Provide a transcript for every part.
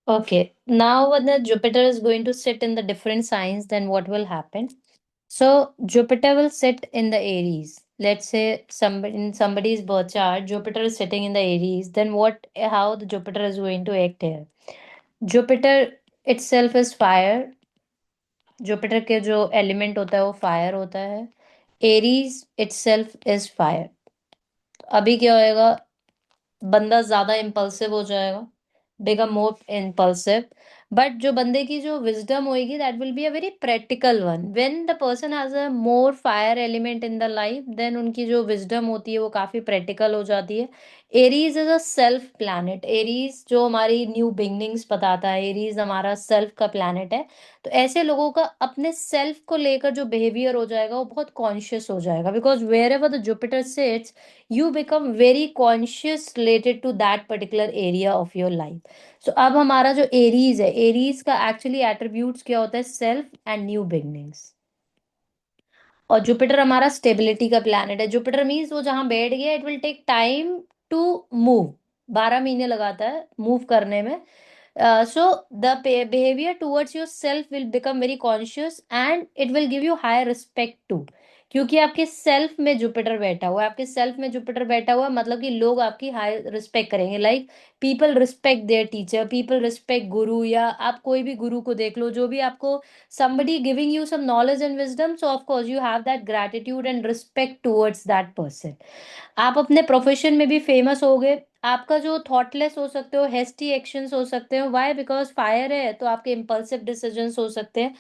Okay, now when the Jupiter is going to sit in the different signs, then what will happen? So Jupiter will sit in the Aries. Let's say somebody in somebody's birth chart, Jupiter is sitting in the Aries. Then what? How the Jupiter is going to act here? Jupiter itself is fire. Jupiter के जो element होता है वो fire होता है. Aries itself is fire. अभी क्या होएगा? बंदा ज्यादा इम्पल्सिव हो जाएगा, बिकम मोर इम्पल्सिव. बट जो बंदे की जो विजडम होएगी that will be a very practical one. When the person has a more fire element in the life, then उनकी जो विजडम होती है वो काफी प्रैक्टिकल हो जाती है. Aries is a self planet. Aries जो हमारी न्यू बिगनिंग्स बताता है, एरीज हमारा सेल्फ का प्लैनेट है. तो ऐसे लोगों का अपने सेल्फ को लेकर जो बिहेवियर हो जाएगा वो बहुत कॉन्शियस हो जाएगा, because wherever the Jupiter sits you become very conscious related to that particular area of your life. So अब हमारा जो एरीज है, एरीज का एक्चुअली एट्रीब्यूट्स क्या होता है? Self and new beginnings. और जुपिटर हमारा स्टेबिलिटी का प्लैनेट है. जुपिटर मीन्स वो जहां बैठ गया it will take time to move. 12 महीने लगाता है मूव करने में. So the behavior towards yourself will become very conscious and it will give you higher respect too. क्योंकि आपके सेल्फ में जुपिटर बैठा हुआ है, आपके सेल्फ में जुपिटर बैठा हुआ है, मतलब कि लोग आपकी हाई रिस्पेक्ट करेंगे. Like people respect there teacher, people respect गुरु, या आप कोई भी गुरु को देख लो जो भी आपको somebody giving you some knowledge and wisdom, so of course you have that gratitude and respect towards that person. आप अपने प्रोफेशन में भी फेमस हो गए. आपका जो थॉटलेस हो सकते हो, हेस्टी एक्शंस हो सकते हो. वाई? बिकॉज फायर है तो आपके इम्पल्सिव डिसीजंस हो सकते हैं.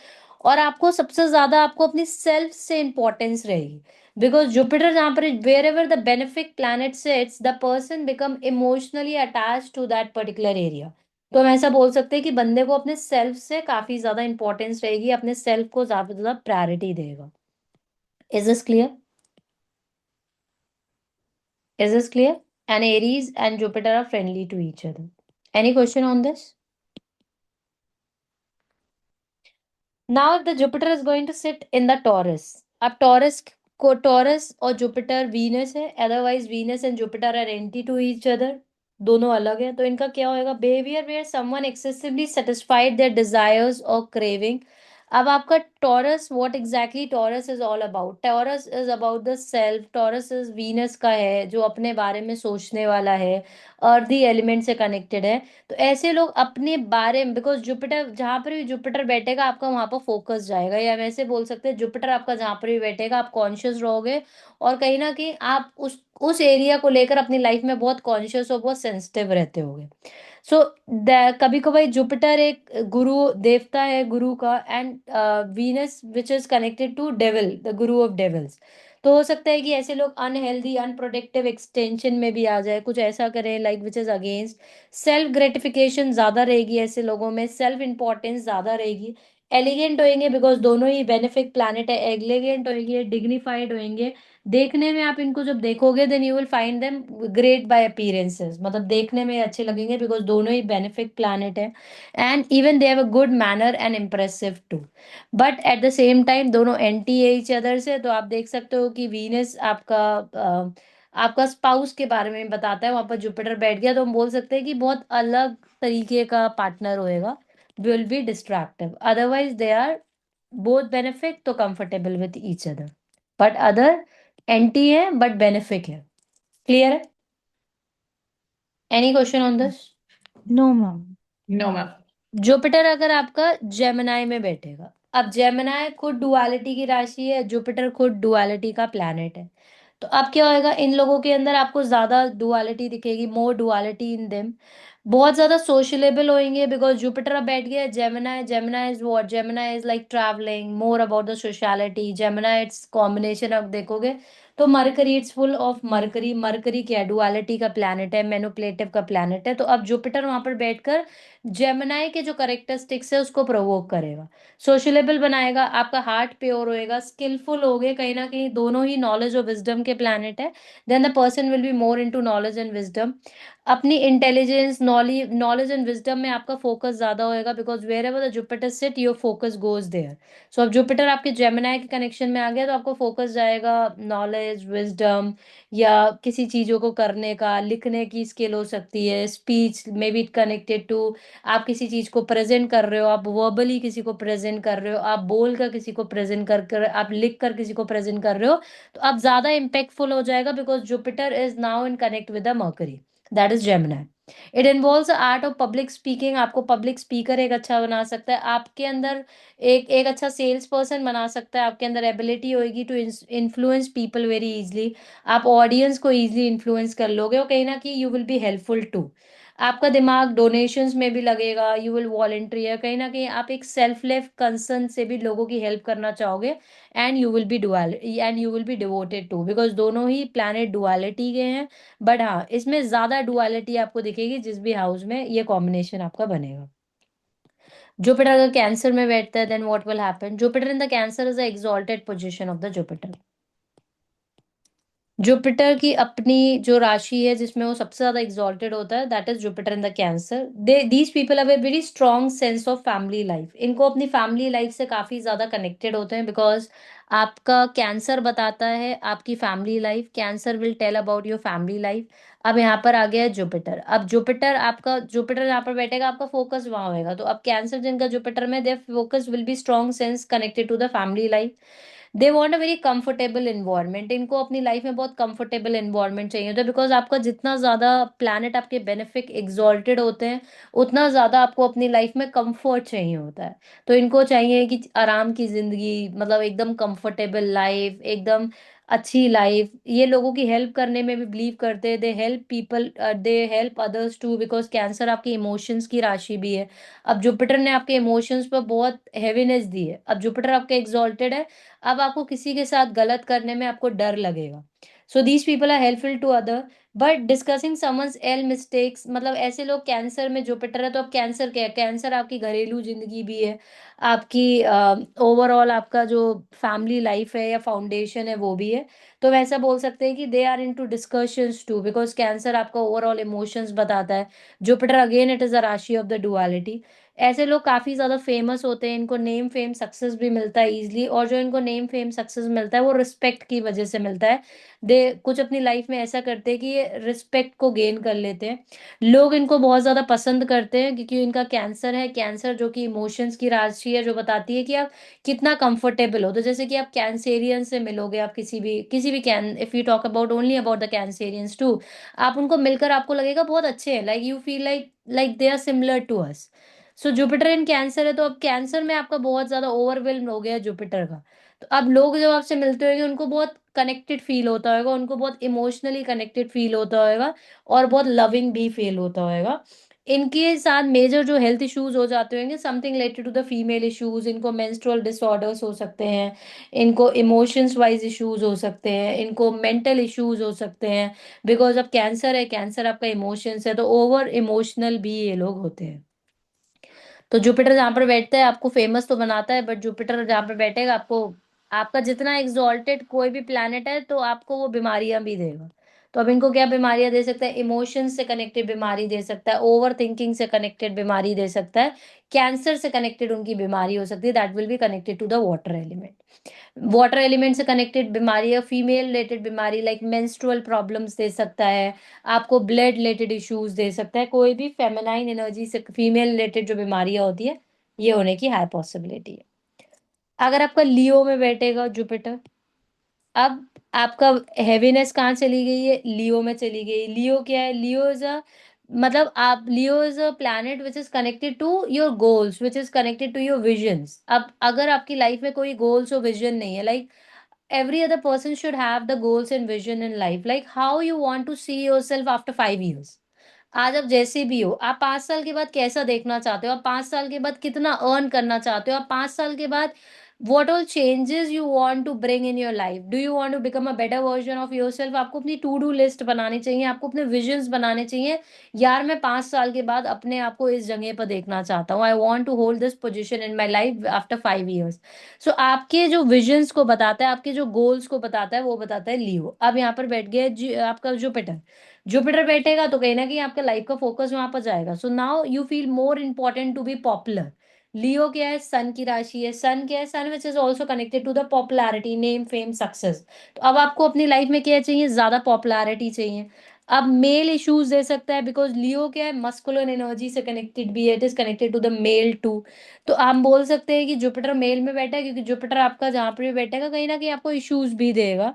और आपको सबसे ज्यादा आपको अपनी सेल्फ से इंपॉर्टेंस रहेगी. बिकॉज जुपिटर जहां पर wherever the benefic planet sets, the person become emotionally attach to that particular area. तो हम ऐसा बोल सकते हैं कि बंदे को अपने सेल्फ से काफी ज्यादा इंपॉर्टेंस रहेगी, अपने सेल्फ को ज्यादा ज्यादा प्रायोरिटी देगा. Is this clear? Is this clear? And Aries and Jupiter are friendly to each other. Any question on this? Now, if the Jupiter is going to sit in the Taurus, अब Taurus को Taurus और Jupiter Venus है, otherwise Venus and Jupiter are anti to each other. दोनों अलग है. तो इनका क्या होएगा? Behavior where someone excessively satisfied their desires or craving. अब आपका taurus, what exactly taurus is all about? Taurus is about the self. Taurus is Venus का है जो अपने बारे में सोचने वाला है, अर्दी एलिमेंट से कनेक्टेड है. तो ऐसे लोग अपने बारे में, बिकॉज जुपिटर जहां पर भी जुपिटर बैठेगा आपका वहां पर फोकस जाएगा, या हम ऐसे बोल सकते हैं जुपिटर आपका जहां पर भी बैठेगा आप कॉन्शियस रहोगे. और कहीं ना कहीं आप उस एरिया को लेकर अपनी लाइफ में बहुत कॉन्शियस और बहुत सेंसिटिव रहते होगे. सो कभी कभार जुपिटर एक गुरु देवता है, गुरु का. And Venus which is connected to devil, the guru of devils. तो हो सकता है कि ऐसे लोग अनहेल्दी अनप्रोडक्टिव एक्सटेंशन में भी आ जाए, कुछ ऐसा करें like which is against. Self gratification ज्यादा रहेगी ऐसे लोगों में, सेल्फ इंपॉर्टेंस ज्यादा रहेगी. एलिगेंट होंगे बिकॉज दोनों ही बेनिफिक प्लैनेट है. एलिगेंट होंगे, डिग्निफाइड होंगे. देखने में आप इनको जब देखोगे then you will find them great by appearances, मतलब देखने में अच्छे लगेंगे बिकॉज दोनों ही बेनिफिक प्लैनेट है. And even they have a good manner and impressive too. But at the same time दोनों एंटी है ईच अदर से. तो आप देख सकते हो कि वीनस आपका स्पाउस के बारे में बताता है, वहां पर जुपिटर बैठ गया तो हम बोल सकते हैं कि बहुत अलग तरीके का पार्टनर होएगा, will be distractive. Otherwise they are both benefic तो comfortable with each other. But other anti है बट बेनिफिक है. क्लियर है? Any question on this? No ma'am. No, ma'am. Jupiter अगर आपका जेमिनाई में बैठेगा, अब जेमिनाई खुद डुअलिटी की राशि है, जुपिटर खुद डुअलिटी का प्लैनेट है. तो अब क्या होएगा? इन लोगों के अंदर आपको ज्यादा डुअलिटी दिखेगी, मोर डुअलिटी इन देम. बहुत ज्यादा सोशलेबल होंगे बिकॉज जुपिटर अब बैठ गया है Gemini. Gemini is what? Gemini is like travelling, more about the sociality. Gemini it's combination अब देखोगे तो mercury, it's full of mercury. Mercury क्या है? डुअलिटी का प्लैनेट है, मैनिपुलेटिव का प्लैनेट है. तो अब जुपिटर वहां पर बैठकर जेमिनाई के जो करेक्टरिस्टिक्स है उसको प्रोवोक करेगा, सोशलेबल बनाएगा. आपका हार्ट प्योर होएगा, स्किलफुल होगे, कहीं ना कहीं दोनों ही नॉलेज और विजडम के प्लैनेट है. Then the person will be more into knowledge and wisdom. अपनी इंटेलिजेंस, नॉलेज एंड विजडम में आपका फोकस ज्यादा होएगा because wherever the Jupiter sit your focus goes there. So अब जुपिटर आपके जेमिनाई के कनेक्शन में आ गया तो आपको फोकस जाएगा नॉलेज, नॉलेज, विजडम, या किसी चीजों को करने का, लिखने की स्किल हो सकती है, speech may be connected to, आप किसी चीज को प्रेजेंट कर रहे हो, आप वर्बली किसी को प्रेजेंट कर रहे हो, आप बोल कर किसी को प्रेजेंट कर आप लिख कर किसी को प्रेजेंट कर रहे हो, तो आप ज्यादा इम्पैक्टफुल हो जाएगा, because Jupiter is now in connect with the mercury, that is Gemini. It involves art of public speaking, आपको पब्लिक स्पीकर एक अच्छा बना सकता है, आपके अंदर एक एक अच्छा सेल्स पर्सन बना सकता है, आपके अंदर एबिलिटी होगी to influence people very easily, आप ऑडियंस को इजली इन्फ्लुएंस कर लोगे, और कहीं ना कहीं you will be helpful to, आपका दिमाग डोनेशंस में भी लगेगा, यू विल वॉलेंटियर, कहीं ना कहीं आप एक सेल्फलेस कंसर्न से भी लोगों की हेल्प करना चाहोगे, and you will be dual and you will be devoted to, because दोनों ही प्लैनेट डुअलिटी के हैं, बट हाँ इसमें ज्यादा डुअलिटी आपको दिखेगी जिस भी हाउस में ये कॉम्बिनेशन आपका बनेगा। जुपिटर अगर कैंसर में बैठता है, then what will happen, Jupiter in the Cancer is the exalted position of the Jupiter. Jupiter की अपनी जो राशि है जिसमें वो सबसे ज्यादा एग्जॉल्टेड होता है, that is Jupiter in the cancer. They these people have a very strong sense of family life, इनको अपनी फैमिली लाइफ से काफी ज्यादा कनेक्टेड होते हैं, बिकॉज आपका कैंसर बताता है आपकी family life, Cancer will tell about your family life. अब यहाँ पर आ गया है जुपिटर, अब जुपिटर आपका, जुपिटर यहाँ पर बैठेगा, आपका फोकस वहां होएगा, तो अब कैंसर जिनका जुपिटर में, their focus will be strong sense connected to the family life. They want a very comfortable environment, इनको अपनी लाइफ में बहुत कंफर्टेबल इन्वायरमेंट चाहिए होता है, बिकॉज आपका जितना ज्यादा प्लैनेट आपके बेनिफिक एग्जॉल्टेड होते हैं, उतना ज्यादा आपको अपनी लाइफ में कंफर्ट चाहिए होता है। तो इनको चाहिए कि आराम की जिंदगी, मतलब एकदम कंफर्टेबल लाइफ, एकदम अच्छी लाइफ, ये लोगों की हेल्प करने में भी बिलीव करते हैं, they help people, they help others too, because Cancer आपकी इमोशंस की राशि भी है। अब जुपिटर ने आपके इमोशंस पर बहुत हैवीनेस दी है, अब जुपिटर आपका एग्जॉल्टेड है, अब आपको किसी के साथ गलत करने में आपको डर लगेगा। So these people are helpful to other, but discussing someone's all mistakes, मतलब ऐसे लोग, कैंसर में जुपिटर है तो अब कैंसर क्या है, कैंसर आपकी घरेलू जिंदगी भी है, आपकी ओवरऑल आपका जो फैमिली लाइफ है या फाउंडेशन है वो भी है। तो वैसा बोल सकते हैं कि they are into discussions too, because Cancer आपका ओवरऑल इमोशंस बताता है, Jupiter again it is a rashi of the duality. ऐसे लोग काफी ज्यादा फेमस होते हैं, इनको नेम फेम सक्सेस भी मिलता है इजिली, और जो इनको नेम फेम सक्सेस मिलता है वो रिस्पेक्ट की वजह से मिलता है। दे कुछ अपनी लाइफ में ऐसा करते हैं कि ये रिस्पेक्ट को गेन कर लेते हैं, लोग इनको बहुत ज्यादा पसंद करते हैं, क्योंकि इनका कैंसर है, कैंसर जो कि इमोशंस की राशि है, जो बताती है कि आप कितना कंफर्टेबल हो, तो जैसे कि आप कैंसेरियन से मिलोगे, आप किसी भी कैन, if you talk about only about the Cancerians too, आप उनको मिलकर आपको लगेगा बहुत अच्छे हैं, like you feel like they are similar to us. So Jupiter in Cancer है, तो अब कैंसर में आपका बहुत ज्यादा ओवरवेल्म हो गया जुपिटर का, तो अब लोग जब आपसे मिलते होंगे उनको बहुत कनेक्टेड फील होता होगा, उनको बहुत इमोशनली कनेक्टेड फील होता होगा, और बहुत लविंग भी फील होता होगा। इनके साथ मेजर जो हेल्थ इश्यूज हो जाते होंगे, something related to the female issues, इनको मेंस्ट्रुअल डिसऑर्डर्स हो सकते हैं, इनको इमोशंस वाइज इश्यूज हो सकते हैं, इनको मेंटल इश्यूज हो सकते हैं, बिकॉज अब कैंसर है, कैंसर आपका इमोशंस है, तो ओवर इमोशनल भी ये लोग होते हैं। तो जुपिटर जहाँ पर बैठता है आपको फेमस तो बनाता है, बट जुपिटर जहाँ पर बैठेगा आपको, आपका जितना एग्जॉल्टेड कोई भी प्लैनेट है तो आपको वो बीमारियां भी देगा। तो अब इनको क्या बीमारियां दे सकता है, इमोशंस से कनेक्टेड बीमारी दे सकता है, ओवर थिंकिंग से कनेक्टेड बीमारी दे सकता है, कैंसर से कनेक्टेड उनकी बीमारी हो सकती है, that will be connected to the water element. Water element से कनेक्टेड बीमारी या फीमेल रिलेटेड बीमारी लाइक मेंस्ट्रुअल प्रॉब्लम्स दे सकता है, आपको ब्लड रिलेटेड इश्यूज दे सकता है, कोई भी फेमिनाइन एनर्जी से फीमेल रिलेटेड जो बीमारियां होती है, ये होने की हाई पॉसिबिलिटी है। अगर आपका लियो में बैठेगा जुपिटर, अब आपका हैवीनेस कहाँ चली गई है, लियो में चली गई। लियो क्या है, लियो इज अ, मतलब आप, Leo is a planet which is connected to your goals, which is connected to your visions. अब अगर आपकी लाइफ में कोई गोल्स और विजन नहीं है, like every other person should have the goals and vision in life, like how you want to see yourself after 5 years। आज आप जैसे भी हो, आप 5 साल के बाद कैसा देखना चाहते हो, आप 5 साल के बाद कितना अर्न करना चाहते हो, आप 5 साल के बाद what all changes you want to bring in your life, do you want to become a better version of yourself। आपको अपनी टू डू लिस्ट बनानी चाहिए, आपको अपने विजन्स बनाने चाहिए, यार मैं 5 साल के बाद अपने आप को इस जगह पर देखना चाहता हूँ, I want to hold this position in my life after 5 years। So आपके जो विजन्स को बताता है, आपके जो गोल्स को बताता है, वो बताता है लियो। अब यहाँ पर बैठ गया आपका जुपिटर, जुपिटर बैठेगा तो कहीं ना कहीं आपका लाइफ का फोकस वहां पर जाएगा, so now you feel more important to be popular, Leo क्या है, सन की राशि है। सन क्या है, sun which is also connected to the popularity, name, fame, success. तो अब आपको अपनी लाइफ में क्या चाहिए, ज्यादा पॉपुलैरिटी चाहिए। अब मेल इश्यूज दे सकता है, बिकॉज लियो क्या है, मस्कुलिन एनर्जी से कनेक्टेड भी है, it is connected to the male too. तो आप बोल सकते हैं कि जुपिटर मेल में बैठा है, क्योंकि जुपिटर आपका जहां पर भी बैठेगा कहीं ना कहीं आपको इश्यूज भी देगा।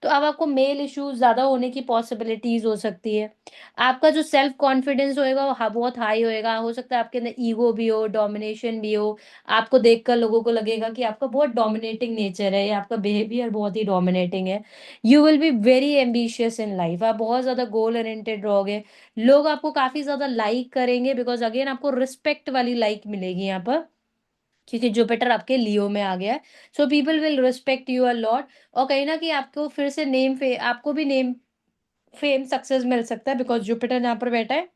तो अब आपको मेल इश्यूज ज्यादा होने की पॉसिबिलिटीज हो सकती है। आपका जो सेल्फ कॉन्फिडेंस होएगा वो बहुत हाई होएगा, हो सकता है आपके अंदर ईगो भी हो, डोमिनेशन भी हो। आपको देखकर लोगों को लगेगा कि आपका बहुत डोमिनेटिंग नेचर है, या आपका बिहेवियर बहुत ही डोमिनेटिंग है। You will be very ambitious in life, आप बहुत ज्यादा गोल ओरिएंटेड रहोगे। लोग आपको काफी ज्यादा लाइक करेंगे, बिकॉज अगेन आपको रिस्पेक्ट वाली लाइक मिलेगी यहाँ पर, क्योंकि जुपिटर आपके लियो में आ गया है। So people will respect you a lot. और कहीं ना कहीं आपको फिर से नेम फे आपको भी नेम फेम सक्सेस मिल सकता है, बिकॉज जुपिटर यहाँ पर बैठा है।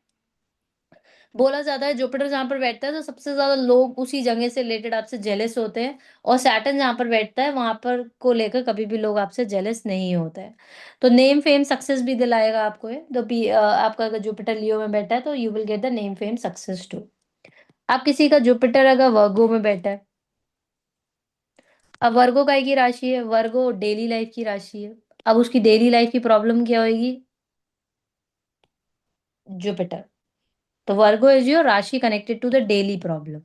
बोला जाता है जुपिटर जहाँ पर बैठता है तो सबसे ज्यादा लोग उसी जगह से रिलेटेड आपसे जेलस होते हैं। और सैटर्न जहाँ पर बैठता है वहां पर को लेकर कभी भी लोग आपसे जेलस नहीं होते हैं। तो नेम फेम सक्सेस भी दिलाएगा आपको ये। तो आपका अगर जुपिटर लियो में बैठा है तो you will get the name fame success too. आप किसी का जुपिटर अगर वर्गो में बैठा है, अब वर्गो काय की राशि है, वर्गो डेली लाइफ की राशि है। अब उसकी डेली लाइफ की प्रॉब्लम क्या होगी, जुपिटर। तो Virgo is your rashi connected to the daily problem.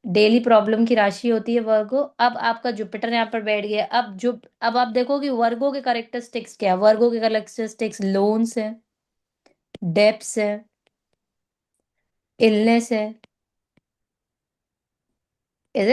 Daily problem की राशि होती है वर्गो। अब आपका जुपिटर यहाँ पर बैठ गया। अब आप देखो कि वर्गो के करेक्टरिस्टिक्स क्या है। वर्गो के करेक्टरिस्टिक्स लोन्स है, डेप्स है, इलनेस है। Is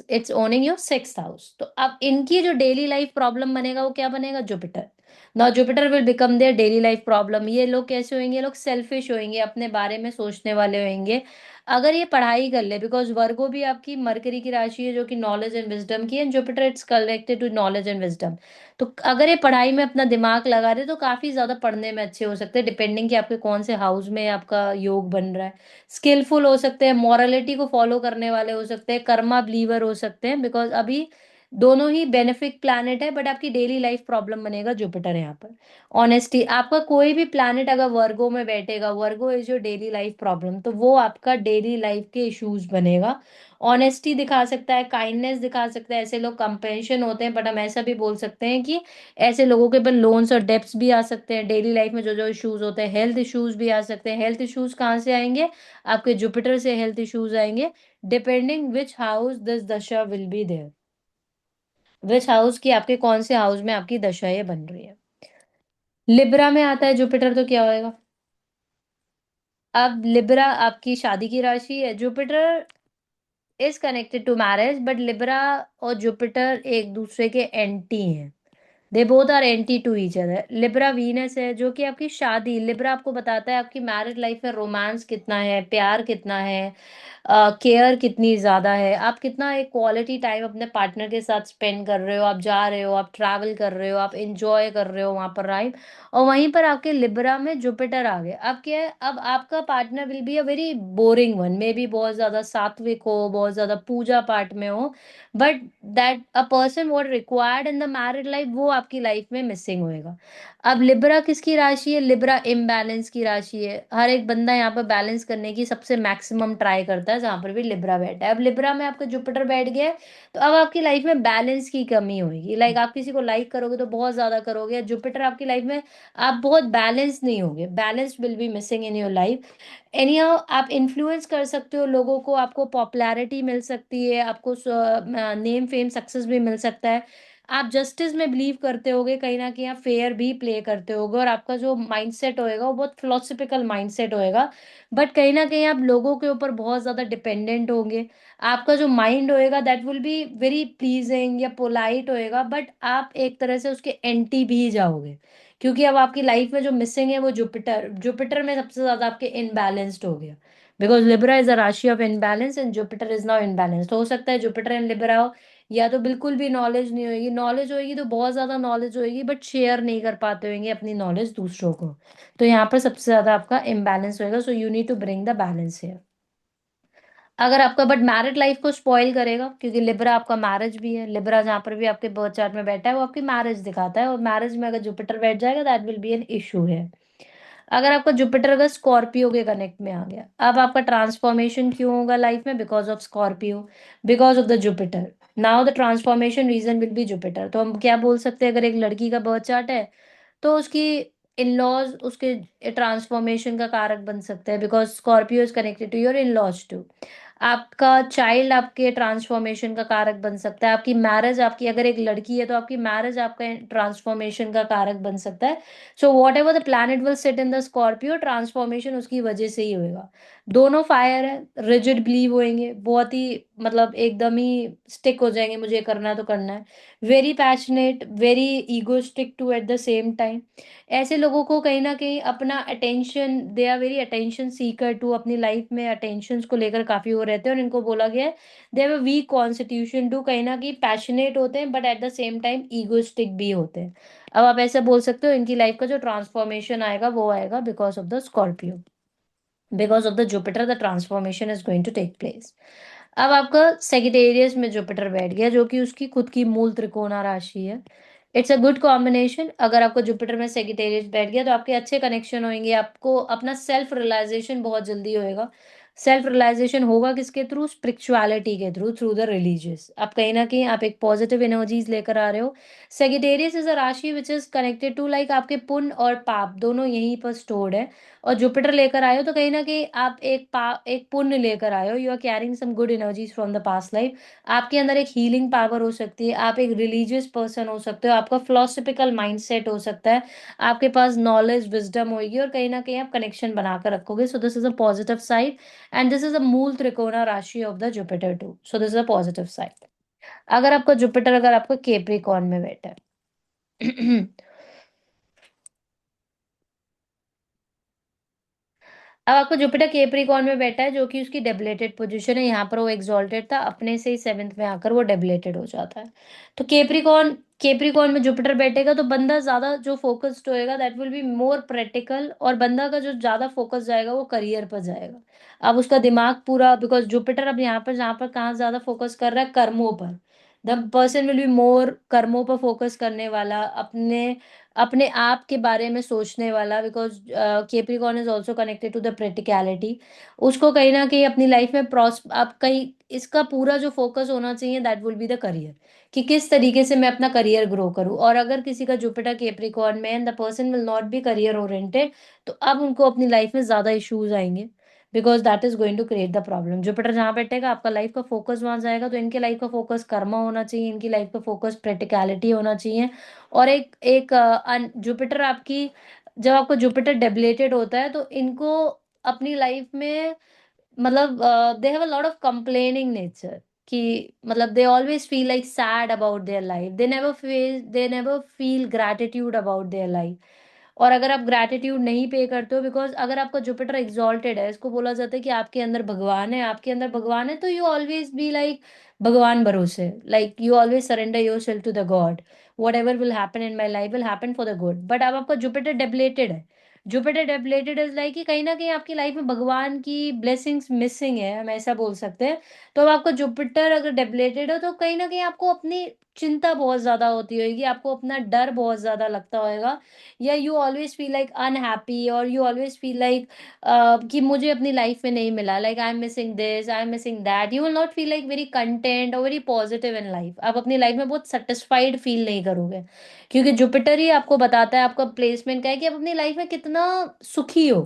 it's owning your sixth house. तो अब इनकी जो डेली लाइफ प्रॉब्लम बनेगा वो क्या बनेगा, Jupiter. Now Jupiter will become their daily life problem. ये लोग कैसे होंगे, ये लोग सेल्फिश होंगे, अपने बारे में सोचने वाले होंगे। अगर ये पढ़ाई कर ले, बिकॉज वर्गो भी आपकी मरकरी की राशि है जो कि नॉलेज एंड विजडम की है, and Jupiter it's connected to knowledge and wisdom. तो अगर ये पढ़ाई में अपना दिमाग लगा रहे तो काफी ज्यादा पढ़ने में अच्छे हो सकते हैं, डिपेंडिंग कि आपके कौन से हाउस में आपका योग बन रहा है। स्किलफुल हो सकते हैं, मॉरलिटी को फॉलो करने वाले हो सकते हैं, कर्मा बिलीवर हो सकते हैं, बिकॉज अभी दोनों ही बेनिफिक प्लैनेट है। बट आपकी डेली लाइफ प्रॉब्लम बनेगा जुपिटर यहाँ पर। ऑनेस्टी, आपका कोई भी प्लैनेट अगर वर्गो में बैठेगा, Virgo is your daily life problem, तो वो आपका डेली लाइफ के इश्यूज बनेगा। ऑनेस्टी दिखा सकता है, काइंडनेस दिखा सकता है, ऐसे लोग कंपेंशन होते हैं। बट हम ऐसा भी बोल सकते हैं कि ऐसे लोगों के ऊपर लोन्स और डेब्ट्स भी आ सकते हैं। डेली लाइफ में जो जो इश्यूज होते हैं, हेल्थ इश्यूज भी आ सकते हैं। हेल्थ इश्यूज कहाँ से आएंगे, आपके जुपिटर से हेल्थ इश्यूज आएंगे, depending which house this dasha will be there. Which house की, आपके कौन से हाउस में आपकी दशाएं बन रही है। लिब्रा में आता है जुपिटर तो क्या होएगा। अब लिब्रा आपकी शादी की राशि है। Jupiter is connected to marriage, but Libra और जुपिटर एक दूसरे के एंटी हैं। They both are anti to each other. Libra Venus है जो कि आपकी शादी, लिब्रा आपको बताता है आपकी मैरिज लाइफ में रोमांस कितना है, प्यार कितना है, केयर कितनी ज्यादा है, आप कितना एक क्वालिटी टाइम अपने पार्टनर के साथ स्पेंड कर रहे हो, आप जा रहे हो, आप ट्रैवल कर रहे हो, आप इंजॉय कर रहे हो वहां पर, राइट। और वहीं पर आपके लिब्रा में जुपिटर आ गए। अब क्या है, अब आपका partner will be a very boring one, may be बहुत ज्यादा सात्विक हो, बहुत ज्यादा पूजा पाठ में हो, but that a person what required in the married life वो आपकी लाइफ में मिसिंग होएगा। अब लिब्रा किसकी राशि है, लिब्रा इम्बैलेंस की राशि है। हर एक बंदा यहाँ पर बैलेंस करने की सबसे मैक्सिमम ट्राई करता है, जहां पर भी लिब्रा बैठा है। अब लिब्रा में आपका जुपिटर बैठ गया है, तो अब आपकी लाइफ में बैलेंस की कमी होगी। लाइक आप किसी को लाइक करोगे तो बहुत ज्यादा करोगे, जुपिटर आपकी लाइफ में आप बहुत बैलेंस नहीं होगे, balance will be missing in your life. Anyhow आप इन्फ्लुएंस कर सकते हो लोगों को, आपको पॉपुलैरिटी मिल सकती है, आपको नेम फेम सक्सेस भी मिल सकता है। आप जस्टिस में बिलीव करते होगे, कहीं ना कहीं आप फेयर भी प्ले करते होगे, और आपका जो माइंडसेट होएगा वो बहुत फिलोसफिकल माइंडसेट होएगा। बट कहीं ना कहीं आप लोगों के ऊपर बहुत ज्यादा डिपेंडेंट होंगे। आपका जो माइंड होएगा that will be very pleasing या पोलाइट होएगा, बट आप एक तरह से उसके एंटी भी जाओगे, क्योंकि अब आपकी लाइफ में जो मिसिंग है वो जुपिटर, जुपिटर में सबसे ज्यादा आपके इनबैलेंस्ड हो गया। Because Libra is a rashi of imbalance and Jupiter is now imbalance. तो हो सकता है जुपिटर एंड लिब्रा हो, या तो बिल्कुल भी नॉलेज नहीं होगी, नॉलेज होगी तो बहुत ज्यादा नॉलेज होगी बट शेयर नहीं कर पाते होंगे अपनी नॉलेज दूसरों को। तो यहाँ पर सबसे ज्यादा आपका इम्बैलेंस होएगा। So you need to bring the balance here. अगर आपका बट मैरिड लाइफ को स्पॉइल करेगा, क्योंकि लिब्रा आपका मैरिज भी है, लिब्रा जहाँ पर भी आपके बर्थ चार्ट में बैठा है वो आपकी मैरिज दिखाता है, और मैरिज में अगर जुपिटर बैठ जाएगा that will B an issue है। अगर आपका जुपिटर अगर स्कॉर्पियो के कनेक्ट में आ गया, अब आपका ट्रांसफॉर्मेशन क्यों होगा लाइफ में? Because of Scorpio, because of the Jupiter. Now the transformation reason will be Jupiter. तो हम क्या बोल सकते हैं, अगर एक लड़की का बर्थ चार्ट है तो उसकी इन लॉज उसके ट्रांसफॉर्मेशन का कारक बन सकते हैं, because Scorpio is connected to your in laws too. आपका चाइल्ड आपके ट्रांसफॉर्मेशन का कारक बन सकता है, आपकी मैरिज, आपकी अगर एक लड़की है तो आपकी मैरिज आपका ट्रांसफॉर्मेशन का कारक बन सकता है। So what ever the planet will sit in the Scorpio, transformation उसकी वजह से ही होएगा। दोनों फायर है, रिजिड बिलीव होएंगे, बहुत ही मतलब एकदम ही स्टिक हो जाएंगे, मुझे ये करना है तो करना है। Very passionate, very egoistic too at the same time. ऐसे लोगों को कहीं ना कहीं अपना attention, they are very attention seeker too, अपनी लाइफ में अटेंशन को लेकर काफी वो रहते हैं, और इनको बोला गया है they have a weak constitution too, कहीं ना कहीं पैशनेट होते हैं but at the same time egoistic भी होते हैं। अब आप ऐसे बोल सकते हो इनकी लाइफ का जो ट्रांसफॉर्मेशन आएगा वो आएगा because of the Scorpio, because of the Jupiter the transformation is going to take place. अब आपका सेगिटेरियस में जुपिटर बैठ गया, जो कि उसकी खुद की मूल त्रिकोणा राशि है। It's a good combination. अगर आपको जुपिटर में सेगिटेरियस बैठ गया तो आपके अच्छे कनेक्शन होंगे, आपको अपना सेल्फ रियलाइजेशन बहुत जल्दी होएगा। सेल्फ रियलाइजेशन होगा किसके थ्रू? स्पिरिचुअलिटी के थ्रू, थ्रू द रिलीजियस। आप कहीं ना कहीं आप एक पॉजिटिव एनर्जीज लेकर आ रहे हो। Sagittarius is a rashi which is connected to like आपके पुण्य और पाप दोनों यहीं पर स्टोर्ड है। और जुपिटर लेकर आए हो तो कहीं ना कहीं आप एक पुण्य लेकर आए हो, you are carrying some good energies from the past life. आपके अंदर एक हीलिंग पावर हो सकती है, आप एक रिलीजियस पर्सन हो सकते हो, आपका फिलोसफिकल माइंडसेट हो सकता है, आपके पास नॉलेज विजडम होगी, और कहीं ना कहीं आप कनेक्शन बनाकर रखोगे। So this is a positive side, and this is a mool trikona rashi of the Jupiter too, so this is a positive side. अगर आपका जुपिटर अगर आपका केप्रिकॉर्न में बैठा है अब आपको जुपिटर केप्रिकॉर्न में बैठा है, जो कि उसकी डेबिलेटेड पोजीशन है। यहाँ पर वो एग्जॉल्टेड था, अपने से ही सेवेंथ में आकर वो डेबिलेटेड हो जाता है। तो केप्रिकॉर्न में जुपिटर बैठेगा तो बंदा ज्यादा जो फोकस्ड होएगा that will be more practical, और बंदा का जो ज्यादा फोकस जाएगा वो करियर पर जाएगा। अब उसका दिमाग पूरा, बिकॉज जुपिटर अब यहाँ पर जहाँ पर कहाँ ज्यादा फोकस कर रहा है, कर्मों पर। द पर्सन विल बी मोर कर्मों पर फोकस करने वाला, अपने अपने आप के बारे में सोचने वाला, because Capricorn is also connected to the practicality. उसको कहीं ना कहीं अपनी लाइफ में प्रॉस आप कहीं इसका पूरा जो फोकस होना चाहिए that will be the career, कि किस तरीके से मैं अपना करियर ग्रो करूं। और अगर किसी का जुपिटर केप्रिकॉर्न में and the person will not be career oriented, तो अब उनको अपनी लाइफ में ज्यादा इश्यूज आएंगे, because that is going to create the problem. Jupiter जहां बैठेगा आपका लाइफ का फोकस वहां जाएगा, तो इनके लाइफ का फोकस कर्मा होना चाहिए, इनकी लाइफ का फोकस प्रैक्टिकलिटी होना चाहिए। और एक एक जुपिटर आपकी, जब आपका जुपिटर डेबिलेटेड होता है तो इनको अपनी लाइफ में मतलब दे have a lot of complaining nature, कि मतलब they always feel like sad about their life, they never feel gratitude about their life. और अगर आप ग्रैटिट्यूड नहीं पे करते हो, बिकॉज अगर आपका जुपिटर एग्जॉल्टेड है, इसको बोला जाता है कि आपके अंदर भगवान है, आपके अंदर भगवान है, तो यू ऑलवेज बी लाइक भगवान भरोसे, like you always surrender yourself to the god. Whatever will happen in my life will happen for the good. But अब आपका जुपिटर डेबिलेटेड है, जुपिटर डेबिलेटेड इज लाइक कि कहीं ना कहीं आपकी लाइफ में भगवान की ब्लेसिंग्स मिसिंग है, हम ऐसा बोल सकते हैं। तो अब आपका जुपिटर अगर डेबिलेटेड हो तो कहीं ना कहीं आपको अपनी चिंता बहुत ज्यादा होती होगी, आपको अपना डर बहुत ज्यादा लगता होगा, या you always feel like unhappy, और यू ऑलवेज फील लाइक कि मुझे अपनी लाइफ में नहीं मिला, like I am missing this, I am missing that. You will not feel like very content और वेरी पॉजिटिव इन लाइफ। आप अपनी लाइफ में बहुत सेटिस्फाइड फील नहीं करोगे, क्योंकि जुपिटर ही आपको बताता है, आपका प्लेसमेंट का है कि आप अपनी लाइफ में कितना सुखी हो,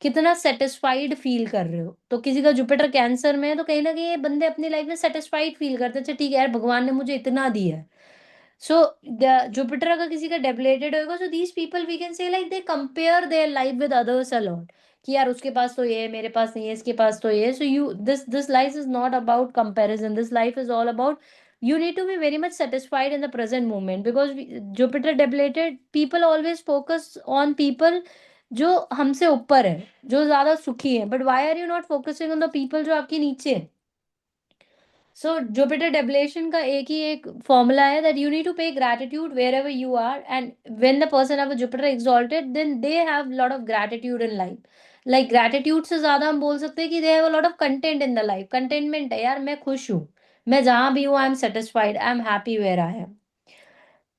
कितना सेटिस्फाइड फील कर रहे हो। तो किसी का जुपिटर कैंसर में है तो कहीं ना कहीं ये बंदे अपनी लाइफ में सेटिस्फाइड फील करते हैं, अच्छा ठीक है यार, भगवान ने मुझे इतना दिया है। सो जुपिटर अगर किसी का डेबिलेटेड होगा, so these people we can say like they compare their life with others a lot, कि यार उसके पास तो ये है, मेरे पास नहीं है, इसके पास तो ये है। So you this life is not about comparison, this life is all about you need to be very much satisfied in the present moment, because Jupiter debilitated people always focus on people जो हमसे ऊपर है, जो ज्यादा सुखी है, but why are you not focusing on the people जो आपके नीचे है? सो जुपिटर डेबिलेशन का एक ही एक फॉर्मूला है, that you need to pay gratitude wherever you are, and when the person have Jupiter exalted then they have lot of gratitude in life. Like gratitude से ज्यादा हम बोल सकते हैं कि they have a lot of content in the life. Containment है यार, मैं खुश हूँ, मैं जहां भी हूँ, I am satisfied, I am happy where I am.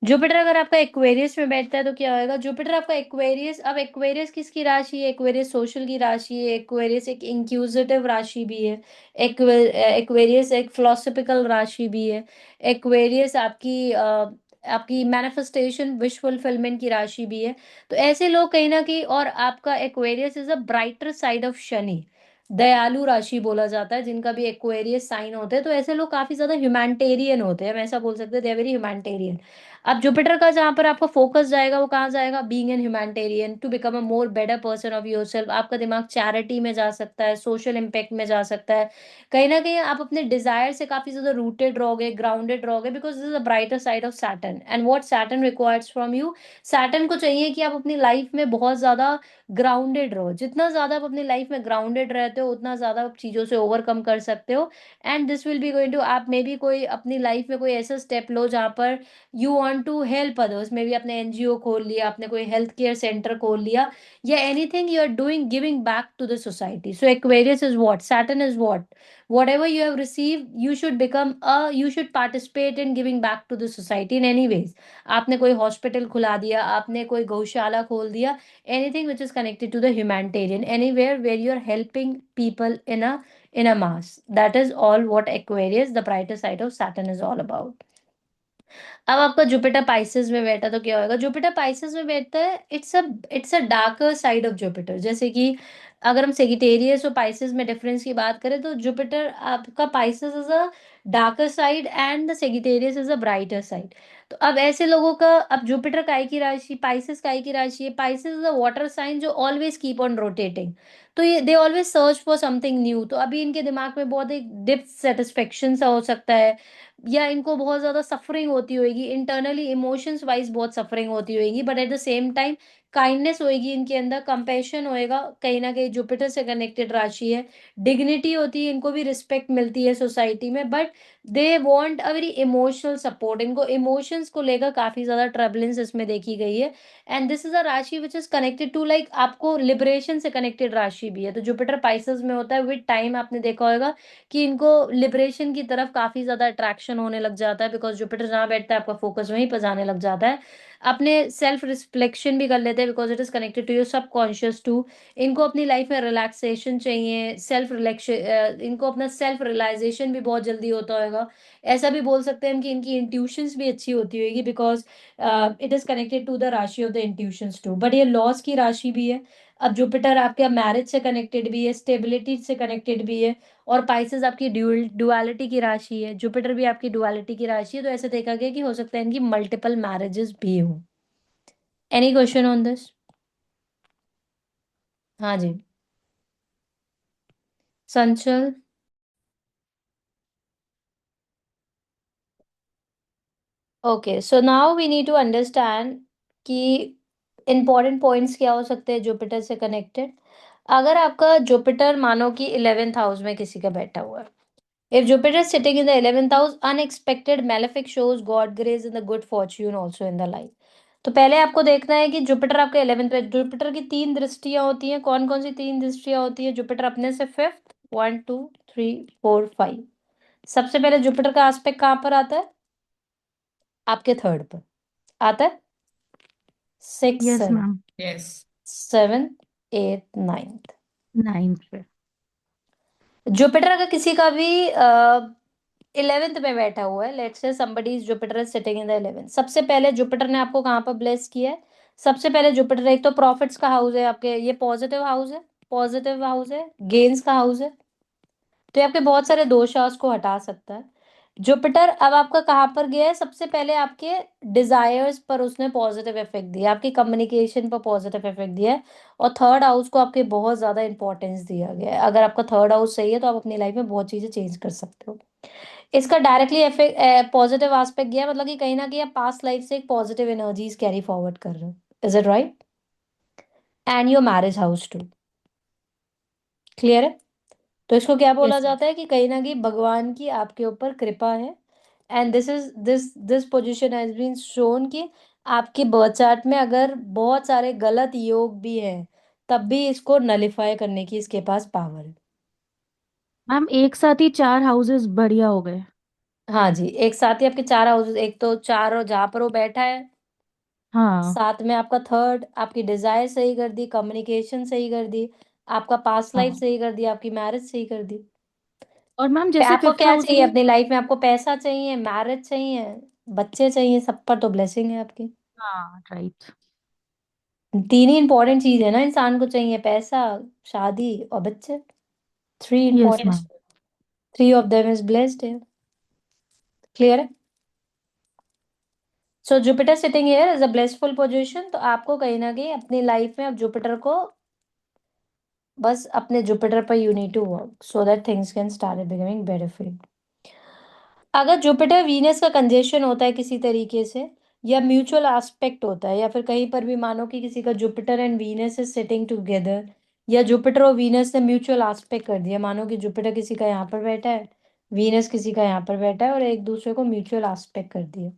Jupiter अगर आपका एक्वेरियस में बैठता है तो क्या होएगा, जुपिटर आपका एक्वेरियस, अब एक्वेरियस किसकी राशि है, एक्वेरियस सोशल की राशि है, एक्वेरियस एक इंक्यूजिटिव राशि भी है, एक्वेरियस एक फिलोसफिकल राशि भी है, एक्वेरियस आपकी मैनिफेस्टेशन विश फुलफिलमेंट की राशि भी है। तो ऐसे लोग कहीं ना कहीं, और आपका Aquarius is a brighter side of Shani, दयालु राशि बोला जाता है जिनका भी एक्वेरियस साइन होते हैं, तो ऐसे लोग काफी ज्यादा ह्यूमैनिटेरियन होते हैं, हम ऐसा बोल सकते हैं, दे आर वेरी ह्यूमैनिटेरियन। अब जुपिटर का जहां पर आपका फोकस जाएगा वो कहाँ जाएगा, being an humanitarian to become a more better person of yourself, आपका दिमाग चैरिटी में जा सकता है, सोशल इम्पैक्ट में जा सकता है, कहीं ना कहीं आप अपने डिजायर से काफी ज्यादा रूटेड रहोगे, ग्राउंडेड रहोगे, because this is a brighter side of Saturn and what Saturn requires from you. Saturn को चाहिए कि आप अपनी लाइफ में बहुत ज्यादा ग्राउंडेड रहो, जितना ज्यादा आप अपनी लाइफ में ग्राउंडेड रहते हो उतना ज्यादा आप चीजों से ओवरकम कर सकते हो। And this will be going to, आप मे बी कोई अपनी लाइफ में कोई ऐसा स्टेप लो जहाँ पर you want to help others, maybe आपने एनजीओ खोल लिया, आपने कोई हेल्थ केयर सेंटर खोल लिया, या anything you are doing giving back to the society. So Aquarius is what, Saturn is what, whatever you have received you should become a, you should participate in giving back to the society in any ways। आपने कोई hospital खुला दिया, आपने कोई गौशाला खोल दिया, anything which is connected to the humanitarian, anywhere where you are helping people in a mass, that is all what Aquarius, the brighter side of Saturn, is all about। अब आपका जुपिटर पाइसेस में बैठा तो क्या होगा, Jupiter Pisces में बैठता है, it's a darker side of Jupiter, जैसे कि अगर हम सेगिटेरियस और पाइसेस में डिफरेंस की बात करें तो जुपिटर आपका Pisces is a darker side and the Sagittarius is a brighter side. तो अब ऐसे लोगों का, अब जुपिटर काय की राशि, पाइसेस काय की राशि है, Pisces is a water sign जो ऑलवेज कीप ऑन रोटेटिंग, तो ये they always search for something new, तो अभी इनके दिमाग में बहुत एक डिप सेटिस्फेक्शन सा हो सकता है, या इनको बहुत ज्यादा सफरिंग होती होगी इंटरनली, इमोशंस वाइज बहुत सफरिंग होती होगी, but at the same time kindness होएगी इनके अंदर, कंपैशन होएगा, कहीं ना कहीं जुपिटर से कनेक्टेड राशि है, डिग्निटी होती है, इनको भी रिस्पेक्ट मिलती है सोसाइटी में, but they want a very emotional support, इनको इमोशंस को लेकर काफी ज्यादा ट्रबलेंस इसमें देखी गई है। And this is a rashi which is connected to, like आपको लिबरेशन से कनेक्टेड राशि भी है, तो जुपिटर पाइसेस में होता है, विद टाइम आपने देखा होगा कि इनको लिबरेशन की तरफ काफी ज्यादा अट्रैक्शन होने लग जाता है, बिकॉज जुपिटर जहां बैठता है आपका फोकस वहीं पर जाने लग जाता है, अपने सेल्फ रिफ्लेक्शन भी कर लेते हैं, because it is connected to your subconscious too. इनको अपनी लाइफ में रिलैक्सेशन चाहिए, सेल्फ रिलैक्सेशन, इनको अपना सेल्फ रियलाइजेशन भी बहुत जल्दी होता होगा, ऐसा भी बोल सकते हैं हम कि इनकी इंट्यूशंस भी अच्छी होती होगी, because it is connected to the राशि of the intuitions too, but ये लॉस की राशि भी है। अब जुपिटर आपके मैरिज से कनेक्टेड भी है, स्टेबिलिटी से कनेक्टेड भी है, और पाइसेस आपकी डुअलिटी की राशि है, जुपिटर भी आपकी डुअलिटी की राशि है, तो ऐसे देखा गया कि हो सकता है इनकी मल्टीपल मैरिजेस भी हो। Any question on this? हाँ जी, Sanchal. Okay, so now we need to understand कि इंपॉर्टेंट पॉइंट्स क्या हो सकते हैं जुपिटर से कनेक्टेड। अगर आपका जुपिटर मानो कि 11th हाउस में किसी का बैठा हुआ है, if Jupiter is sitting in the 11th house, unexpected malefic shows God grace in the good fortune also in the life। तो पहले आपको देखना है कि जुपिटर आपके 11th पे, जुपिटर की तीन दृष्टियां होती हैं, कौन कौन सी तीन दृष्टियां होती है, जुपिटर अपने से फिफ्थ, 1 2 3 4 5, सबसे पहले जुपिटर का एस्पेक्ट कहाँ पर आता है, आपके थर्ड पर आता है, six yes seven, ma'am. Yes. Seven eight ninth. 9th पे। जुपिटर अगर किसी का भी 11th में बैठा हुआ है, let's say somebody is Jupiter is sitting in the 11th, सबसे पहले जुपिटर ने आपको कहाँ पर ब्लेस किया है, सबसे पहले जुपिटर एक तो प्रॉफिट्स का हाउस है आपके, ये पॉजिटिव हाउस है, पॉजिटिव हाउस है, गेन्स का हाउस है, तो ये आपके बहुत सारे दोष है उसको हटा सकता है। जुपिटर अब आपका कहाँ पर गया है, सबसे पहले आपके डिजायर्स पर उसने पॉजिटिव इफेक्ट दिया, आपकी कम्युनिकेशन पर पॉजिटिव इफेक्ट दिया है, और थर्ड हाउस को आपके बहुत ज्यादा इंपॉर्टेंस दिया गया है। अगर आपका थर्ड हाउस सही है तो आप अपनी लाइफ में बहुत चीजें चेंज कर सकते हो। इसका डायरेक्टली इफेक्ट पॉजिटिव एस्पेक्ट गया, मतलब कि कहीं ना कहीं आप पास्ट लाइफ से एक पॉजिटिव एनर्जीज कैरी फॉरवर्ड कर रहे हो, is it right, and your marriage house too, clear है। तो इसको क्या बोला यस मैम। जाता है कि कहीं ना कहीं भगवान की आपके ऊपर कृपा है, and this position has been shown कि आपके बर्थ चार्ट में अगर बहुत सारे गलत योग भी हैं तब भी इसको नलिफाई करने की इसके पास पावर है। मैम एक साथ ही 4 हाउसेस बढ़िया हो गए। हाँ जी, एक साथ ही आपके चार हाउसेस, एक तो चार जहाँ पर वो बैठा है, हाँ। साथ में आपका थर्ड आपकी डिजायर सही कर दी, कम्युनिकेशन सही कर दी, आपका पास्ट लाइफ हाँ, सही कर दी, आपकी मैरिज सही कर दी। और मैम जैसे आपको फिफ्थ क्या हाउस चाहिए में। अपनी लाइफ में? आपको पैसा चाहिए, मैरिज चाहिए, बच्चे चाहिए, सब पर तो ब्लेसिंग है आपकी। हाँ राइट। तीन ही इंपॉर्टेंट चीज है ना इंसान को चाहिए, पैसा, शादी और बच्चे। Three yes important, ma'am. Three of them is blessed है। क्लियर है? So Jupiter sitting here is a blessful position. तो आपको कहीं ना कहीं अपनी लाइफ में अब जुपिटर को, बस अपने जुपिटर पर you need to work so that things can start becoming better for you. अगर जुपिटर वीनस का कंजेशन होता है किसी तरीके से, या म्यूचुअल एस्पेक्ट होता है, या फिर कहीं पर भी मानो कि किसी का Jupiter and Venus is sitting together, या जुपिटर और वीनस ने म्यूचुअल एस्पेक्ट कर दिया, मानो कि जुपिटर किसी का यहाँ पर बैठा है, वीनस किसी का यहाँ पर बैठा है, और एक दूसरे को म्यूचुअल एस्पेक्ट कर दिया।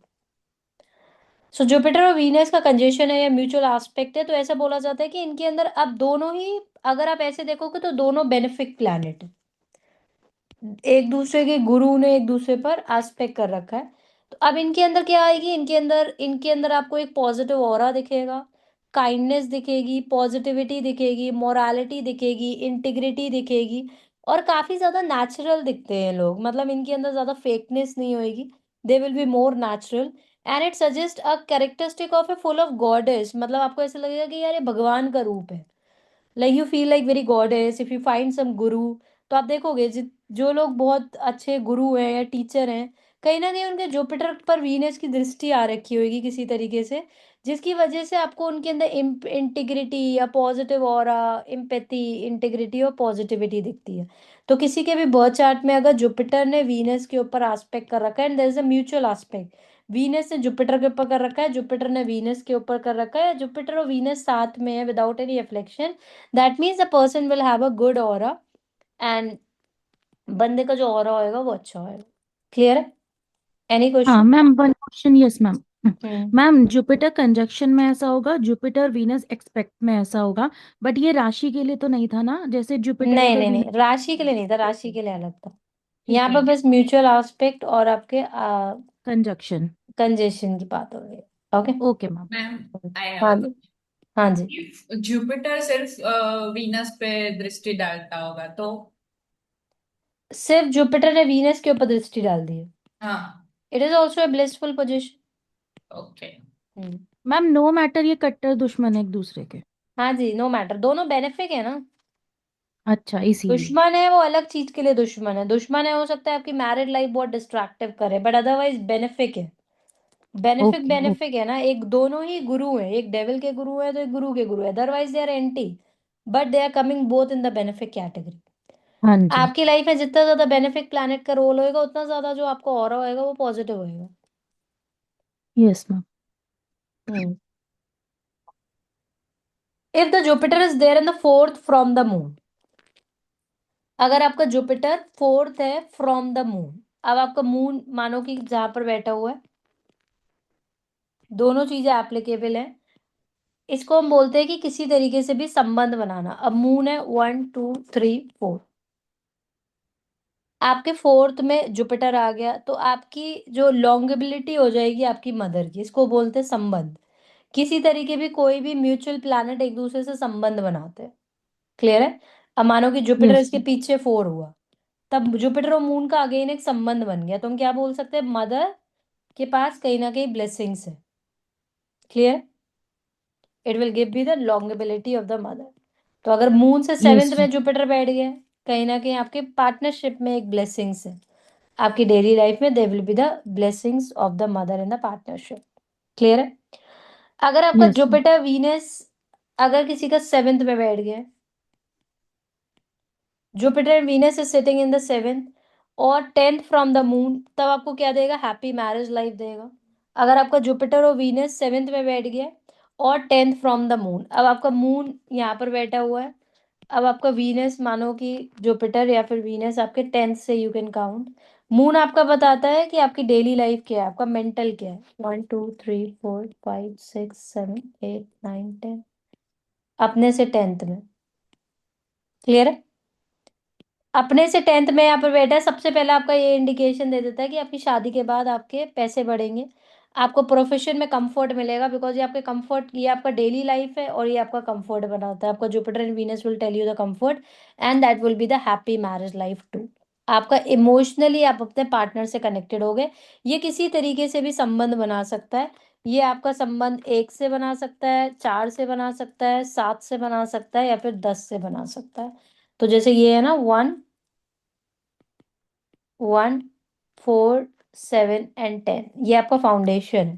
सो जुपिटर और वीनस का कंजेशन है या म्यूचुअल एस्पेक्ट है, तो ऐसा बोला जाता है कि इनके अंदर अब दोनों ही, अगर आप ऐसे देखोगे तो दोनों बेनिफिक प्लैनेट है। एक दूसरे के गुरु ने एक दूसरे पर आस्पेक्ट कर रखा है। तो अब इनके अंदर क्या आएगी, इनके अंदर आपको एक पॉजिटिव ऑरा दिखेगा, काइंडनेस दिखेगी, पॉजिटिविटी दिखेगी, मोरालिटी दिखेगी, इंटीग्रिटी दिखेगी, और काफी ज्यादा नेचुरल दिखते हैं लोग, मतलब इनके अंदर ज्यादा फेकनेस नहीं होएगी। They will be more natural. And it suggest a characteristic of a full of goddess, मतलब आपको ऐसा लगेगा कि यार ये भगवान का रूप है। Like you feel like very goddess if you find some guru. तो आप देखोगे जो लोग बहुत अच्छे गुरु हैं या टीचर हैं, कहीं ना कहीं उनके जुपिटर पर वीनस की दृष्टि आ रखी होगी किसी तरीके से, जिसकी वजह से आपको उनके अंदर इंटीग्रिटी या पॉजिटिव ऑरा, एम्पैथी, इंटीग्रिटी और पॉजिटिविटी दिखती है। तो किसी के भी बर्थ चार्ट में अगर जुपिटर ने वीनस के ऊपर एस्पेक्ट कर रखा है and there is a mutual aspect, Venus ने जुपिटर के ऊपर कर रखा है, जुपिटर ने वीनस के ऊपर कर रखा है, जुपिटर और वीनस साथ में है without any reflection, that means the person will have a good aura, and बंदे का जो ऑरा होएगा वो अच्छा होएगा। क्लियर है? एनी हाँ question? Ma'am, one question. Yes ma'am. Hmm. Ma'am Jupiter conjunction में ऐसा होगा, जुपिटर वीनस एक्सपेक्ट में ऐसा होगा, बट ये राशि के लिए तो नहीं था ना, जैसे जुपिटर नहीं अगर नहीं वीनस। नहीं, राशि के लिए नहीं था, राशि के लिए अलग था। ठीक यहाँ है। पर बस म्यूचुअल एस्पेक्ट और आपके कंजक्शन। कंजेशन की बात हो रही है। Okay. Okay ma'am. Ma'am, I have हाँ अ जी। हाँ जी। क्वेश्चन। जुपिटर सिर्फ वीनस पे दृष्टि डालता होगा तो? सिर्फ जुपिटर ने वीनस के ऊपर दृष्टि डाल दी है। हाँ। It is also a blissful position. Okay. Hmm. Ma'am no matter, ये कट्टर दुश्मन है एक दूसरे के। हाँ जी, नो मैटर, दोनों बेनिफिक है ना। अच्छा, इसीलिए। दुश्मन है वो अलग चीज के लिए दुश्मन है, दुश्मन है हो सकता है आपकी मैरिड लाइफ बहुत डिस्ट्रैक्टिव करे, बट अदरवाइज बेनिफिक है। Benefic okay okay. बेनिफिक है ना, एक दोनों ही गुरु है, एक डेविल के गुरु है तो एक गुरु के गुरु है, otherwise they are anti, but they are coming both in the benefic category. हाँ जी। आपकी लाइफ में जितना ज्यादा बेनिफिक प्लैनेट का रोल होएगा उतना ज्यादा जो आपका ऑरा होएगा वो पॉजिटिव होएगा। Yes ma'am. Hmm. If the Jupiter is there in the fourth from the moon, अगर आपका जुपिटर फोर्थ है फ्रॉम द मून, अब आपका मून मानो कि जहां पर बैठा हुआ है, दोनों चीजें एप्लीकेबल है। इसको हम बोलते हैं कि किसी तरीके से भी संबंध बनाना। अब मून है 1 2 3 4, आपके फोर्थ में जुपिटर आ गया तो आपकी जो लॉन्गेबिलिटी हो जाएगी आपकी मदर की, इसको बोलते हैं संबंध। किसी तरीके भी कोई भी म्यूचुअल प्लैनेट एक दूसरे से संबंध बनाते हैं। क्लियर है? अब मानो कि जुपिटर यस इसके पीछे 4 हुआ, तब जुपिटर और मून का अगेन एक संबंध बन गया, तो हम क्या बोल सकते हैं, मदर के पास कहीं ना कहीं ब्लेसिंग्स है। Clear? It will give be the longevity of the mother. तो अगर मून से यस सेवेंथ में जुपिटर बैठ गया, कहीं ना कहीं आपके पार्टनरशिप में एक ब्लेसिंग्स है। आपकी डेली लाइफ में they will be the blessings of the mother in the partnership. Clear है? अगर आपका यस मैम। जुपिटर वीनस अगर किसी का सेवेंथ में बैठ गया है, Jupiter and Venus is sitting in the seventh और टेंथ फ्रॉम द मून, तब आपको क्या देगा, हैप्पी मैरिज लाइफ देगा। अगर आपका जुपिटर और वीनस सेवेंथ में बैठ गया है और टेंथ फ्रॉम द मून, अब आपका मून यहाँ पर बैठा हुआ है, अब आपका वीनस मानो कि जुपिटर या फिर वीनस आपके टेंथ से यू कैन काउंट। मून आपका बताता है कि आपकी डेली लाइफ क्या है, आपका मेंटल क्या है, 1 2 3 4 5 6 7 8 9 10, अपने से टेंथ में। क्लियर है? अपने से 10th में यहाँ पर बैठा है, सबसे पहले आपका ये इंडिकेशन दे देता है कि आपकी शादी के बाद आपके पैसे बढ़ेंगे, आपको प्रोफेशन में कंफर्ट मिलेगा, बिकॉज ये आपके कंफर्ट, ये आपका डेली लाइफ है और ये आपका कंफर्ट बनाता है। आपका Jupiter and Venus will tell you the comfort and that will be the happy marriage life too. आपका इमोशनली आप अपने पार्टनर से कनेक्टेड हो गए। ये किसी तरीके से भी संबंध बना सकता है। ये आपका संबंध 1 से बना सकता है, 4 से बना सकता है, 7 से बना सकता है, या फिर 10 से बना सकता है। तो जैसे ये है ना, 1, 1, 4, 7 एंड 10, ये आपका फाउंडेशन है।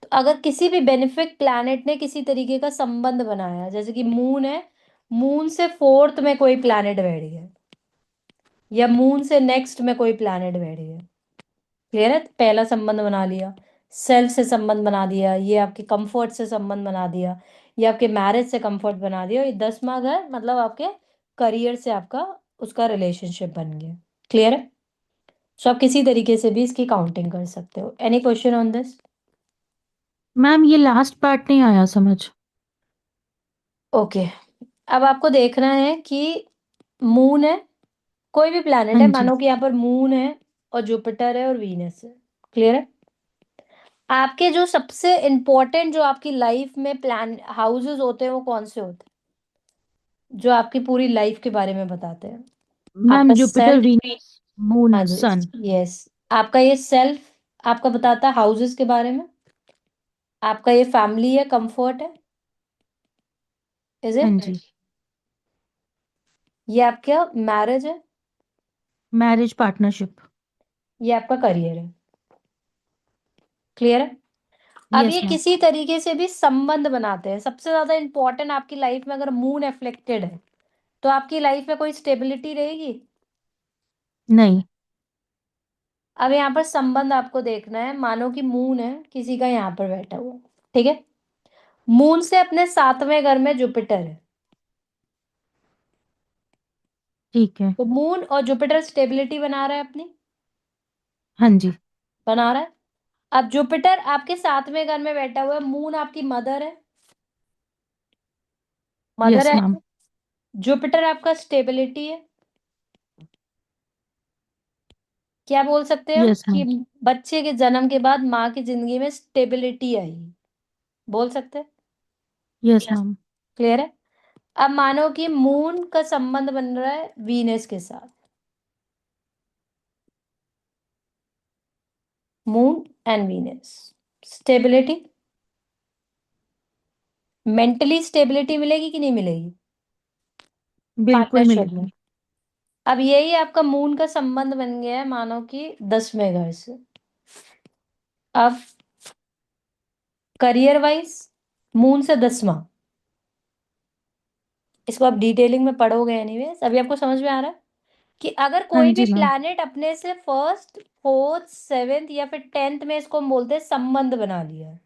तो अगर किसी भी बेनिफिक प्लैनेट ने किसी तरीके का संबंध बनाया, जैसे कि मून है, मून से 4th में कोई प्लैनेट बैठ गया, या मून से नेक्स्ट में कोई प्लैनेट बैठ गया, क्लियर है? तो पहला संबंध बना लिया, सेल्फ से संबंध बना दिया, ये आपके कंफर्ट से संबंध बना दिया, ये आपके मैरिज से कंफर्ट बना दिया, और ये 10वां घर मतलब आपके करियर से आपका उसका रिलेशनशिप बन गया। क्लियर है? सो आप किसी तरीके से भी इसकी काउंटिंग कर सकते हो। Any question on this? Ma'am ये लास्ट पार्ट नहीं आया समझ। ओके, अब आपको देखना है कि मून है, कोई भी प्लैनेट हाँ है, जी। मानो कि यहाँ पर मून है और जुपिटर है और वीनस है। क्लियर है? आपके जो सबसे इम्पोर्टेंट जो आपकी लाइफ में प्लान हाउसेस होते हैं वो कौन से होते हैं, जो आपकी पूरी लाइफ के बारे में बताते हैं? मैम आपका जुपिटर सेल्फ, वीनस मून हाँ जी, सन। यस, आपका ये सेल्फ आपका बताता है हाउसेस के बारे में। आपका ये फैमिली है, कंफर्ट है, इज हाँ इट? जी। ये आपका मैरिज है, मैरिज पार्टनरशिप। ये आपका करियर है। क्लियर है? अब ये यस मैम। किसी तरीके से भी संबंध बनाते हैं। सबसे ज्यादा इंपॉर्टेंट आपकी लाइफ में अगर मून एफ्लेक्टेड है तो आपकी लाइफ में कोई स्टेबिलिटी रहेगी? नहीं। अब यहाँ पर संबंध आपको देखना है, मानो कि मून है किसी का यहाँ पर बैठा हुआ, ठीक है, मून से अपने 7वें घर में जुपिटर है, ठीक है। तो मून और जुपिटर स्टेबिलिटी बना रहा है अपनी, हाँ जी। बना रहा है। अब जुपिटर आपके 7वें घर में बैठा हुआ है, मून आपकी मदर है, मदर यस है, मैम। जुपिटर आपका स्टेबिलिटी है। क्या बोल सकते हैं हम यस कि मैम। बच्चे के जन्म के बाद माँ की जिंदगी में स्टेबिलिटी आई, बोल सकते हैं? Yes ma'am. क्लियर है? अब मानो कि मून का संबंध बन रहा है वीनस के साथ, moon and Venus, stability, mentally stability मिलेगी कि नहीं मिलेगी बिल्कुल पार्टनरशिप में? मिलेगी। अब यही आपका मून का संबंध बन गया है मानो कि 10वें घर से। अब करियर वाइज मून से 10वां, इसको आप डिटेलिंग में पढ़ोगे एनीवेज, अभी आपको समझ में आ रहा है कि अगर हाँ कोई भी जी मैम। प्लैनेट अपने से 1st 4th 7th या फिर 10th में, इसको हम बोलते हैं संबंध बना लिया है।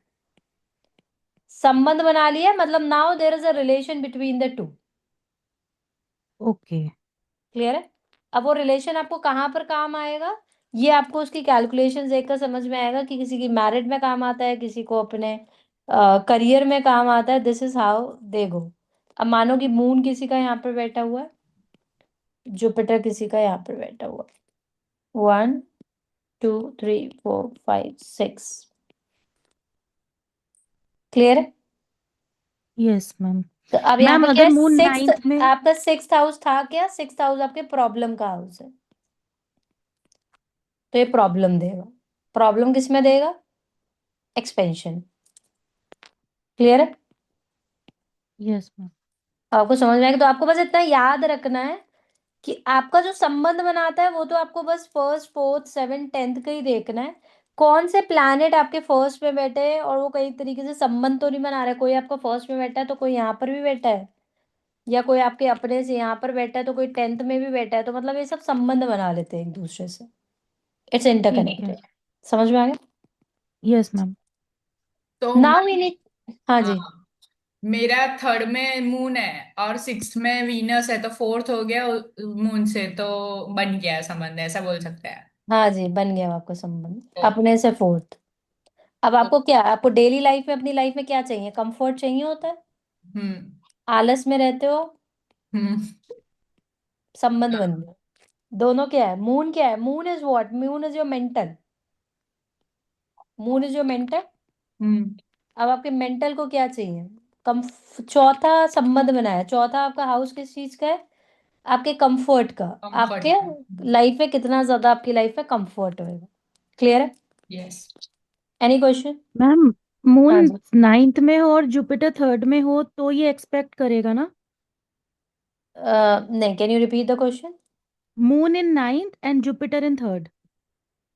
संबंध बना लिया मतलब now there is a relation between the two. Okay. Clear है? अब वो रिलेशन आपको कहाँ पर काम आएगा, ये आपको उसकी कैलकुलेशन देखकर समझ में आएगा कि किसी की मैरिड में काम आता है, किसी को अपने करियर में काम आता है। दिस इज हाउ दे गो। अब मानो कि मून किसी का यहाँ पर बैठा हुआ है, जुपिटर किसी का यहाँ पर बैठा हुआ है, 1, 2, 3, 4, 5, 6। क्लियर है? Yes ma'am. तो अब यहाँ मैम पे क्या अगर है, मून सिक्स, नाइन्थ में। आपका 6th हाउस था क्या? 6th हाउस आपके प्रॉब्लम का हाउस है, तो ये प्रॉब्लम देगा। प्रॉब्लम किस में देगा? एक्सपेंशन। क्लियर है? Yes ma'am. आपको समझ में आएगा। तो आपको बस इतना याद रखना है कि आपका जो संबंध बनाता है वो तो आपको बस 1st 4th 7th 10th का ही देखना है, कौन से प्लैनेट आपके फर्स्ट में बैठे हैं, और वो कई तरीके से संबंध तो नहीं बना रहा है। कोई आपका फर्स्ट में बैठा है तो कोई यहाँ पर भी बैठा है, या कोई आपके अपने से यहाँ पर बैठा है तो कोई 10th में भी बैठा है, तो मतलब ये सब संबंध बना लेते हैं एक दूसरे से। इट्स ठीक है। इंटरकनेक्टेड। समझ में आ गया? Yes ma'am. तो नाउ वी नीड, हाँ जी, हाँ, मेरा 3rd में मून है और 6th में वीनस है, तो 4th हो गया मून से, तो बन गया संबंध, ऐसा बोल सकते हैं। हाँ जी, बन गया आपका संबंध ओके। अपने से 4th। अब आपको क्या, आपको डेली लाइफ में, अपनी लाइफ में क्या चाहिए? कंफर्ट चाहिए होता है, हम्म। आलस में रहते हो, हम्म। संबंध बन गया। दोनों क्या है? मून क्या है? Moon is what? Moon is your mental. Moon is your mental. Hmm अब आपके मेंटल को क्या चाहिए? कम। चौथा संबंध बनाया, चौथा आपका हाउस किस चीज का है? आपके कंफर्ट का। कंफर्ट आपके का। लाइफ में कितना ज्यादा आपकी लाइफ में कंफर्ट होएगा। क्लियर है? यस। Any question? मैम हाँ मून जी। 9th में हो और जुपिटर 3rd में हो तो ये एक्सपेक्ट करेगा ना? नहीं, can you repeat the question? Moon in 9th and Jupiter in 3rd।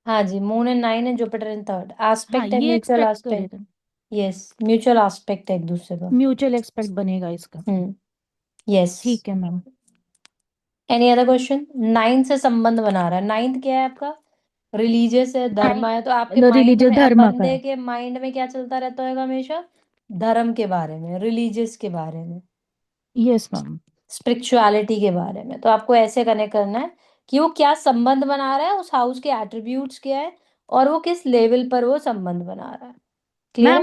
हाँ जी, moon in 9 and Jupiter in 3rd। हाँ एस्पेक्ट है, ये म्यूचुअल एक्सपेक्ट एस्पेक्ट। करेगा। यस, म्यूचुअल एस्पेक्ट है एक दूसरे का। म्यूचुअल एक्सपेक्ट बनेगा इसका। यस। ठीक है मैम। Any other question? 9 से संबंध बना रहा है। 9 क्या है आपका? रिलीजियस है, धर्म है, तो आपके माइंड रिलीजियस में, अब धर्म का बंदे है। के माइंड में क्या चलता रहता होगा हमेशा? धर्म के बारे में, रिलीजियस के बारे में, यस मैम। स्पिरिचुअलिटी के बारे में। तो आपको ऐसे कनेक्ट करना है कि वो क्या संबंध बना रहा है, उस हाउस के एट्रीब्यूट्स क्या है, और वो किस लेवल पर वो संबंध बना रहा है। क्लियर? मैम